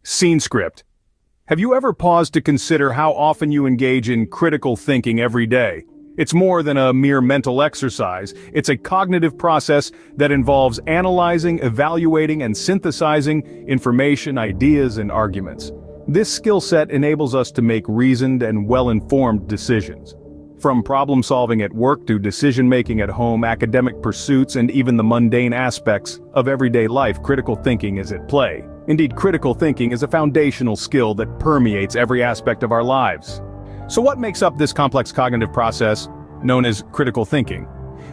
Scene script. Have you ever paused to consider how often you engage in critical thinking every day? It's more than a mere mental exercise. It's a cognitive process that involves analyzing, evaluating, and synthesizing information, ideas, and arguments. This skill set enables us to make reasoned and well-informed decisions. From problem-solving at work to decision-making at home, academic pursuits, and even the mundane aspects of everyday life, critical thinking is at play. Indeed, critical thinking is a foundational skill that permeates every aspect of our lives. So what makes up this complex cognitive process, known as critical thinking?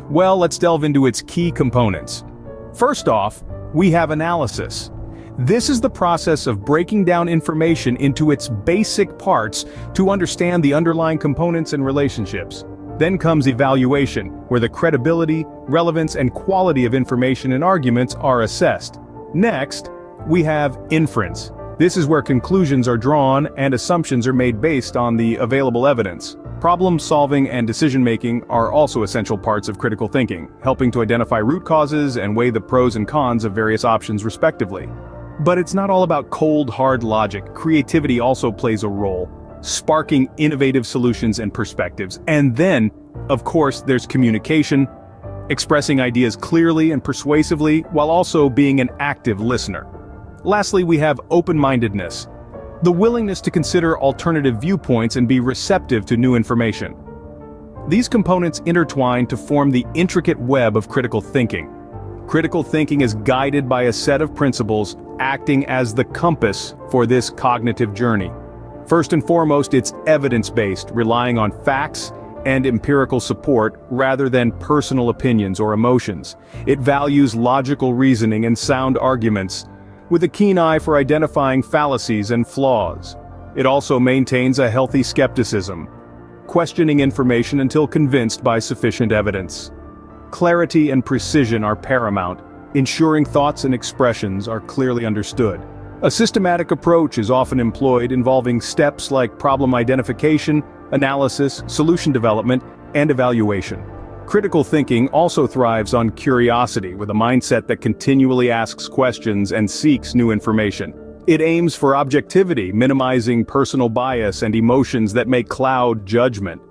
Well, let's delve into its key components. First off, we have analysis. This is the process of breaking down information into its basic parts to understand the underlying components and relationships. Then comes evaluation, where the credibility, relevance, and quality of information and arguments are assessed. Next, we have inference. This is where conclusions are drawn and assumptions are made based on the available evidence. Problem solving and decision-making are also essential parts of critical thinking, helping to identify root causes and weigh the pros and cons of various options respectively. But it's not all about cold, hard logic. Creativity also plays a role, sparking innovative solutions and perspectives. And then, of course, there's communication, expressing ideas clearly and persuasively while also being an active listener. Lastly, we have open-mindedness, the willingness to consider alternative viewpoints and be receptive to new information. These components intertwine to form the intricate web of critical thinking. Critical thinking is guided by a set of principles acting as the compass for this cognitive journey. First and foremost, it's evidence-based, relying on facts and empirical support rather than personal opinions or emotions. It values logical reasoning and sound arguments, with a keen eye for identifying fallacies and flaws. It also maintains a healthy skepticism, questioning information until convinced by sufficient evidence. Clarity and precision are paramount, ensuring thoughts and expressions are clearly understood. A systematic approach is often employed involving steps like problem identification, analysis, solution development, and evaluation. Critical thinking also thrives on curiosity, with a mindset that continually asks questions and seeks new information. It aims for objectivity, minimizing personal bias and emotions that may cloud judgment.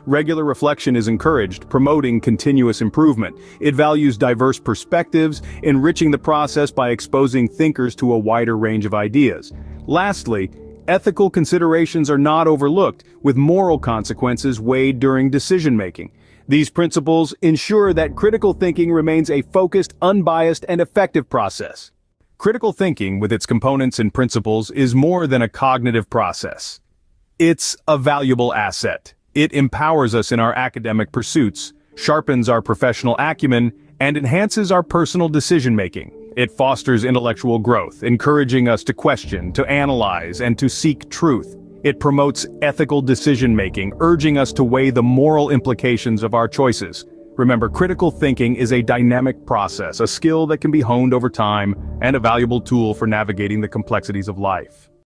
Regular reflection is encouraged, promoting continuous improvement. It values diverse perspectives, enriching the process by exposing thinkers to a wider range of ideas. Lastly, ethical considerations are not overlooked, with moral consequences weighed during decision-making. These principles ensure that critical thinking remains a focused, unbiased, and effective process. Critical thinking, with its components and principles, is more than a cognitive process. It's a valuable asset. It empowers us in our academic pursuits, sharpens our professional acumen, and enhances our personal decision-making. It fosters intellectual growth, encouraging us to question, to analyze, and to seek truth. It promotes ethical decision-making, urging us to weigh the moral implications of our choices. Remember, critical thinking is a dynamic process, a skill that can be honed over time, and a valuable tool for navigating the complexities of life.